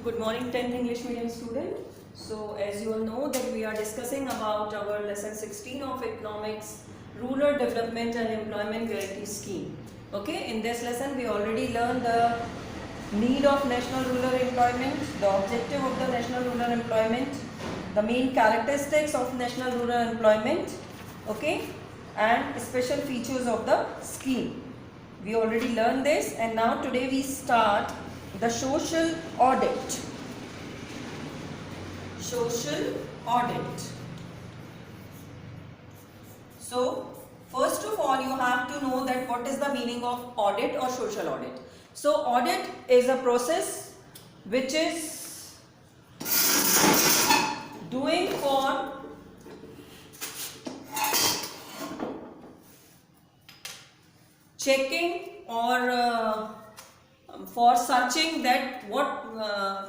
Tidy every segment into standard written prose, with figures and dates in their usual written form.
Good morning 10th English medium student. So as you all know that we are discussing about our lesson 16 of economics, rural development and employment guarantee scheme. Okay, in this lesson we already learned the need of national rural employment, the objective of the national rural employment, the main characteristics of national rural employment, okay, and special features of the scheme. We already learned this, and now today we start the social audit. Social audit. So first of all you have to know that what is the meaning of audit or social audit. So audit is a process which is doing for checking or for searching that what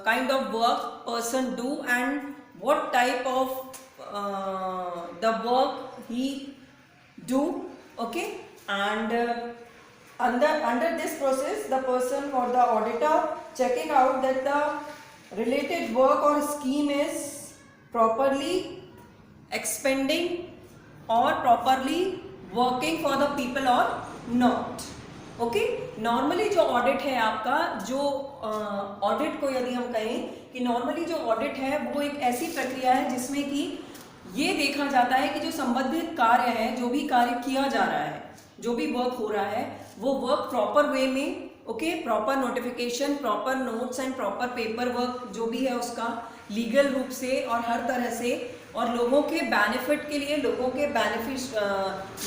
kind of work person do and what type of the work he do, okay, and under this process the person or the auditor checking out that the related work or scheme is properly expending or properly working for the people or not. Okay normally जो audit है आपका, जो audit को यदि हम कहें कि normally जो ऑडिट है वो एक ऐसी प्रक्रिया है जिसमें कि ये देखा जाता है कि जो संबंधित कार्य है, जो भी कार्य किया जा रहा है, जो भी वर्क हो रहा है, वो वर्क प्रॉपर वे में, okay, proper notification, proper notes and proper paper work जो भी है उसका लीगल रूप से और हर तरह से और लोगों के बेनिफिट के लिए, लोगों के बेनिफिट,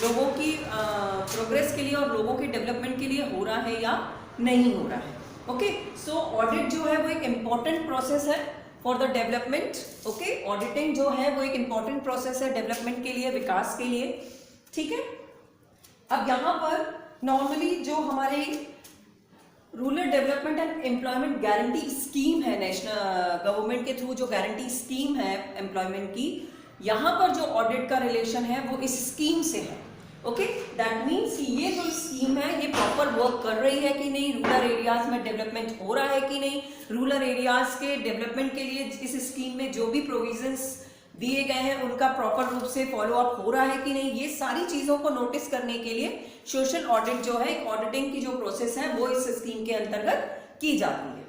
लोगों की प्रोग्रेस के लिए और लोगों के डेवलपमेंट के लिए हो रहा है या नहीं हो रहा है. ओके, सो ऑडिट जो है वो एक इम्पॉर्टेंट प्रोसेस है for the development. Okay, auditing जो है वो एक इम्पॉर्टेंट प्रोसेस है डेवलपमेंट के लिए, विकास के लिए. ठीक है, अब यहाँ पर नॉर्मली जो हमारे rural development and employment guarantee scheme है, नेशनल गवर्नमेंट के थ्रू जो गारंटी स्कीम है एम्प्लॉयमेंट की, यहाँ पर जो ऑडिट का रिलेशन है वो इस स्कीम से है. ओके, दैट मीन्स ये जो स्कीम है ये प्रॉपर वर्क कर रही है कि नहीं, रूरल एरियाज में डेवलपमेंट हो रहा है कि नहीं, रूरल एरियाज के डेवलपमेंट के लिए इस स्कीम में जो भी प्रोविजंस दिए गए हैं उनका प्रॉपर रूप से फॉलो अप हो रहा है कि नहीं, ये सारी चीजों को नोटिस करने के लिए सोशल ऑडिट जो है, ऑडिटिंग की जो प्रोसेस है वो इस स्कीम के अंतर्गत की जाती है.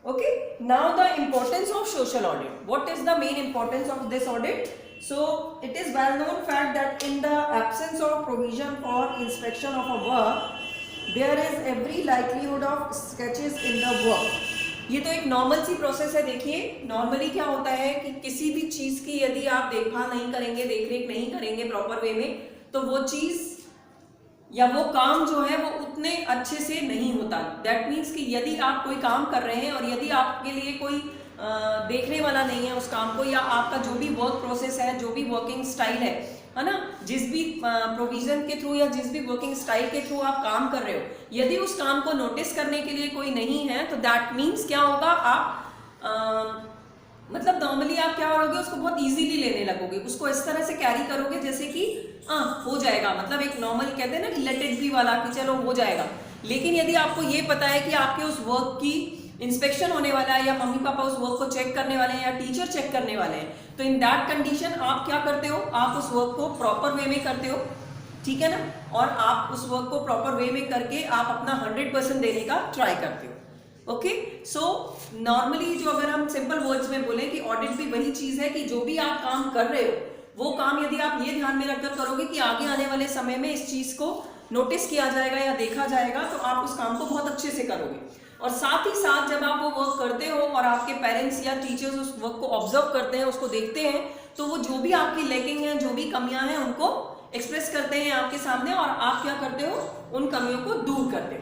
Okay, now the importance of social audit. What is the main importance of this audit? So it is well known fact that in the absence of provision for inspection of a work there is every likelihood of sketches in the work. ये तो एक normal सी process है. देखिए normally क्या होता है कि किसी भी चीज की यदि आप देखभाल नहीं करेंगे, देखरेख नहीं करेंगे प्रॉपर वे में, तो वो चीज या वो काम जो है वो उतने अच्छे से नहीं होता. दैट मीन्स कि यदि आप कोई काम कर रहे हैं और यदि आपके लिए कोई देखने वाला नहीं है उस काम को, या आपका जो भी वर्क प्रोसेस है, जो भी वर्किंग स्टाइल है ना, जिस भी प्रोविजन के थ्रू या जिस भी वर्किंग स्टाइल के थ्रू आप काम कर रहे हो, यदि उस काम को नोटिस करने के लिए कोई नहीं है तो दैट मीन्स क्या होगा, आप मतलब नॉर्मली आप क्या करोगे, उसको बहुत इजीली लेने लगोगे, उसको इस तरह से कैरी करोगे जैसे कि हो जाएगा, मतलब एक नॉर्मल कहते हैं ना कि लेट इट बी वाला, कि चलो हो जाएगा. लेकिन यदि आपको ये पता है कि आपके उस वर्क की इंस्पेक्शन होने वाला है या मम्मी पापा उस वर्क को चेक करने वाले हैं या टीचर चेक करने वाले हैं, तो इन दैट कंडीशन आप क्या करते हो, आप उस वर्क को प्रॉपर वे में करते हो. ठीक है ना, और आप उस वर्क को प्रॉपर वे में करके आप अपना 100% देने का ट्राई करते हो. ओके, सो नॉर्मली जो अगर हम सिंपल वर्ड्स में बोले कि ऑडिट भी वही चीज है कि जो भी आप काम कर रहे हो वो काम यदि आप ये ध्यान में रखकर करोगे कि आगे आने वाले समय में इस चीज को नोटिस किया जाएगा या देखा जाएगा, तो आप उस काम को बहुत अच्छे से करोगे. और साथ ही साथ जब आप वो वर्क करते हो और आपके पेरेंट्स या टीचर्स उस वर्क को ऑब्जर्व करते हैं, उसको देखते हैं, तो वो जो भी आपकी लैकिंग है, जो भी कमियां हैं, उनको एक्सप्रेस करते हैं आपके सामने और आप क्या करते हो, उन कमियों को दूर करते हो.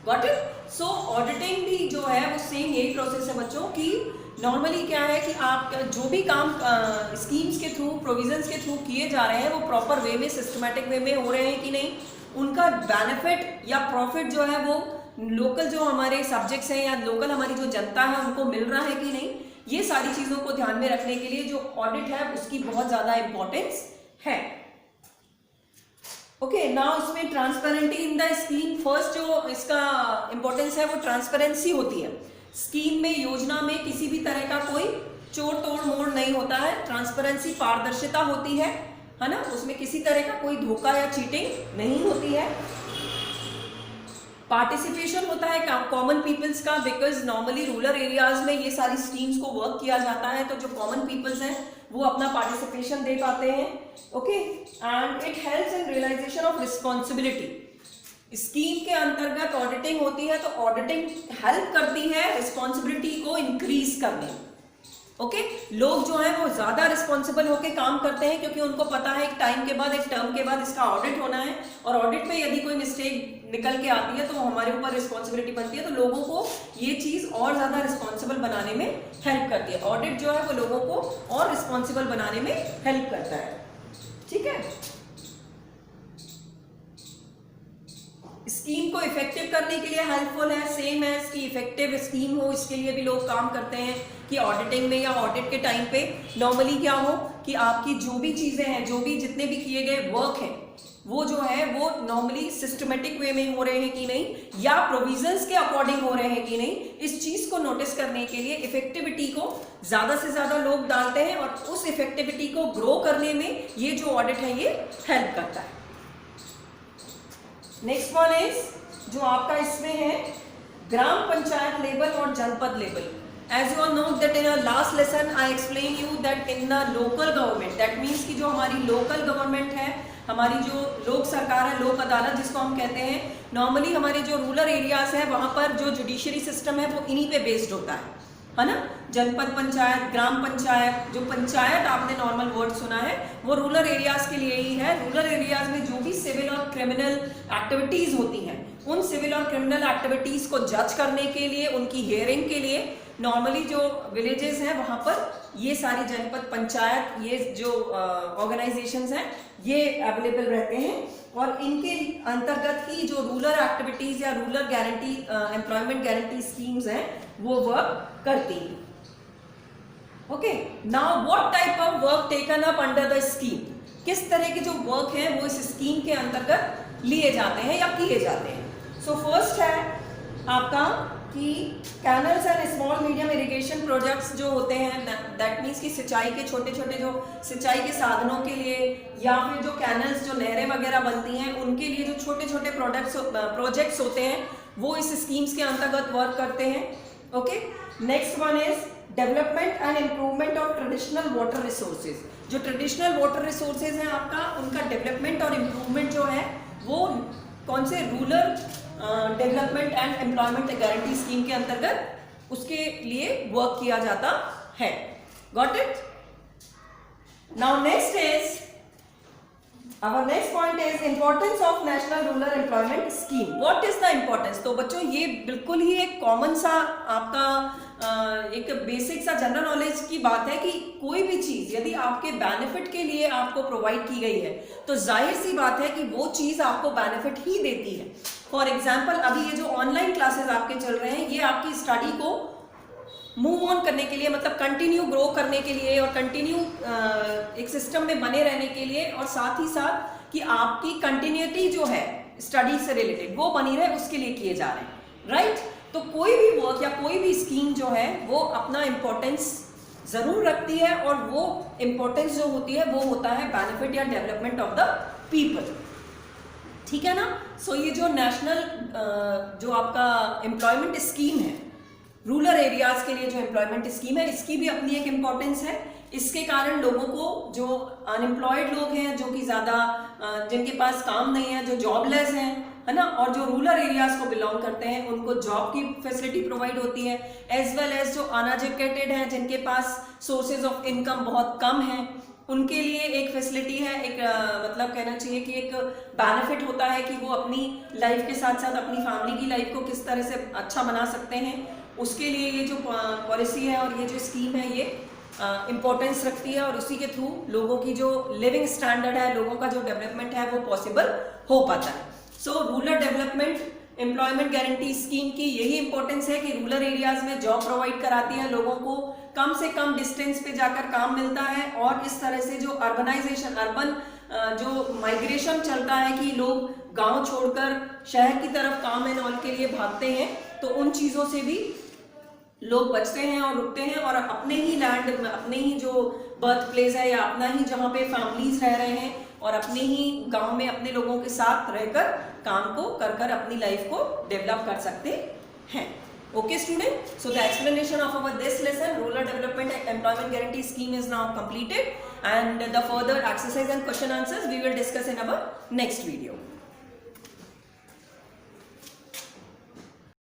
Got it? सो ऑडिटिंग भी जो है वो सेम यही प्रोसेस है बच्चों की. नॉर्मली क्या है कि आप जो भी काम स्कीम्स के थ्रू, प्रोविजंस के थ्रू किए जा रहे हैं वो प्रॉपर वे में, सिस्टमैटिक वे में हो रहे हैं कि नहीं, उनका बेनिफिट या प्रॉफिट जो है वो लोकल जो हमारे सब्जेक्ट्स हैं या लोकल हमारी जो जनता है उनको मिल रहा है कि नहीं, ये सारी चीजों को ध्यान में रखने के लिए जो ऑडिट है उसकी बहुत ज्यादा इंपॉर्टेंस है. ओके, नाउ इसमें transparency in the scheme, first जो इसका इंपॉर्टेंस है वो ट्रांसपेरेंसी होती है. स्कीम में, योजना में किसी भी तरह का कोई चोर तोड़ मोड़ नहीं होता है, ट्रांसपेरेंसी पारदर्शिता होती है ना, उसमें किसी तरह का कोई धोखा या चीटिंग नहीं होती है। पार्टिसिपेशन होता है कॉमन पीपल्स का, बिकॉज नॉर्मली रूरल एरियाज में ये सारी स्कीम्स को वर्क किया जाता है, तो जो कॉमन पीपल्स हैं वो अपना पार्टिसिपेशन दे पाते हैं। Okay, and it helps in realisation of responsibility. Scheme के अंतर्गत ऑडिटिंग होती है, तो ऑडिटिंग हेल्प करती है रिस्पॉन्सिबिलिटी को इंक्रीज करने में। ओके, लोग जो है वो ज्यादा रिस्पॉन्सिबल होकर काम करते हैं, क्योंकि उनको पता है एक टाइम के बाद, एक टर्म के बाद इसका ऑडिट होना है, और ऑडिट में यदि कोई मिस्टेक निकल के आती है तो हमारे ऊपर रिस्पॉन्सिबिलिटी बनती है। तो लोगों को ये चीज और ज्यादा रिस्पॉन्सिबल बनाने में हेल्प करती है। ऑडिट जो है वो लोगों को और रिस्पॉन्सिबल बनाने में हेल्प करता है। ठीक है, स्कीम को इफेक्टिव करने के लिए हेल्पफुल है, सेम है इसकी इफेक्टिव स्कीम हो, इसके लिए भी लोग काम करते हैं कि ऑडिटिंग में या ऑडिट के टाइम पे नॉर्मली क्या हो कि आपकी जो भी चीजें हैं, जो भी जितने भी किए गए वर्क हैं, वो जो है वो नॉर्मली सिस्टमेटिक वे में हो रहे हैं कि नहीं, या प्रोविजंस के अकॉर्डिंग हो रहे हैं कि नहीं, इस चीज को नोटिस करने के लिए इफेक्टिविटी को ज्यादा से ज्यादा लोग डालते हैं, और उस इफेक्टिविटी को ग्रो करने में ये जो ऑडिट है ये हेल्प करता है। नेक्स्ट वन इज जो आपका इसमें है ग्राम पंचायत लेवल और जनपद level. As you all know that in our last lesson I explained you that in the local government, that means कि जो हमारी local government है, हमारी जो लोक सरकार है, लोक अदालत जिसको हम कहते हैं, नॉर्मली हमारे जो रूरल एरियाज है वहां पर जो जुडिशरी सिस्टम है वो इन्हीं पे बेस्ड होता है ना। जनपद पंचायत, ग्राम पंचायत, जो पंचायत आपने नॉर्मल वर्ड सुना है वो रूरल एरियाज के लिए ही है। रूरल एरियाज में जो भी सिविल और क्रिमिनल एक्टिविटीज होती हैं, उन सिविल और क्रिमिनल एक्टिविटीज को जज करने के लिए, उनकी हियरिंग के लिए नॉर्मली जो विलेजेस हैं वहां पर ये सारी जनपद पंचायत, ये जो ऑर्गेनाइजेशंस हैं ये अवेलेबल रहते हैं, और इनके अंतर्गत ही जो रूरल एक्टिविटीज या rural guarantee employment guarantee schemes हैं वो वर्क करती हैं। Okay, now what type of work taken up under the scheme, किस तरह के जो वर्क हैं वो इस स्कीम के अंतर्गत लिए जाते हैं या किए जाते हैं। सो फर्स्ट है आपका कि canals and small medium irrigation projects जो होते हैं, दैट मीन्स कि सिंचाई के छोटे छोटे जो सिंचाई के साधनों के लिए, या फिर जो कैनल्स जो नहरें वगैरह बनती हैं उनके लिए जो छोटे छोटे प्रोजेक्ट्स होते हैं वो इस स्कीम्स के अंतर्गत वर्क करते हैं। Okay, next one is development and improvement of traditional water resources. जो ट्रेडिशनल वाटर रिसोर्सेज हैं आपका, उनका डेवलपमेंट और इम्प्रूवमेंट जो है वो कौन से rural development and employment guarantee scheme के अंतर्गत उसके लिए वर्क किया जाता है। Got it? Now next is our next point is importance of national rural employment scheme. What is the importance? तो बच्चों ये बिल्कुल ही एक कॉमन सा आपका एक बेसिक सा जनरल नॉलेज की बात है कि कोई भी चीज यदि आपके बेनिफिट के लिए आपको प्रोवाइड की गई है तो जाहिर सी बात है कि वो चीज आपको बेनिफिट ही देती है। फॉर एग्जाम्पल, अभी ये जो ऑनलाइन क्लासेस आपके चल रहे हैं ये आपकी स्टडी को मूव ऑन करने के लिए, मतलब कंटिन्यू ग्रो करने के लिए और कंटिन्यू एक सिस्टम में बने रहने के लिए, और साथ ही साथ कि आपकी कंटिन्यूटी जो है स्टडी से रिलेटेड वो बनी रहे उसके लिए किए जा रहे हैं, राइट? तो कोई भी वर्क या कोई भी स्कीम जो है वो अपना इंपॉर्टेंस जरूर रखती है, और वो इंपॉर्टेंस जो होती है वो होता है बेनिफिट या डेवलपमेंट ऑफ द पीपल। ठीक है ना? सो ये जो नेशनल जो आपका एम्प्लॉयमेंट स्कीम है, रूरल एरियाज के लिए जो एम्प्लॉयमेंट स्कीम है, इसकी भी अपनी एक इम्पॉर्टेंस है। इसके कारण लोगों को, जो अनएम्प्लॉयड लोग हैं, जो कि ज़्यादा जिनके पास काम नहीं है, जो जॉबलेस हैं, है ना, और जो रूरल एरियाज को बिलोंग करते हैं, उनको जॉब की फैसिलिटी प्रोवाइड होती है, एज वेल एज जो अनएजुकेटेड हैं, जिनके पास सोर्सेज ऑफ इनकम बहुत कम है, उनके लिए एक फैसिलिटी है, एक मतलब कहना चाहिए कि एक बेनिफिट होता है कि वो अपनी लाइफ के साथ साथ अपनी फैमिली की लाइफ को किस तरह से अच्छा बना सकते हैं। उसके लिए ये जो पॉलिसी है और ये जो स्कीम है ये इम्पोर्टेंस रखती है, और उसी के थ्रू लोगों की जो लिविंग स्टैंडर्ड है, लोगों का जो डेवलपमेंट है वो पॉसिबल हो पाता है। सो rural development employment guarantee scheme की यही इंपॉर्टेंस है कि रूरल एरियाज में जॉब प्रोवाइड कराती है, लोगों को कम से कम डिस्टेंस पे जाकर काम मिलता है, और इस तरह से जो अर्बनाइजेशन, अर्बन जो माइग्रेशन चलता है कि लोग गांव छोड़कर शहर की तरफ काम एंड ऑल के लिए भागते हैं, तो उन चीज़ों से भी लोग बचते हैं और रुकते हैं और अपने ही लैंड में, अपने ही जो बर्थ प्लेस है या अपना ही जहाँ पे फैमिलीज रह रहे हैं और अपने ही गांव में अपने लोगों के साथ रहकर काम को कर अपनी लाइफ को डेवलप कर सकते हैं. Okay student, so the explanation of our this lesson, rural development and employment guarantee scheme, is now completed, and the further exercise and question answers we will discuss in our next video.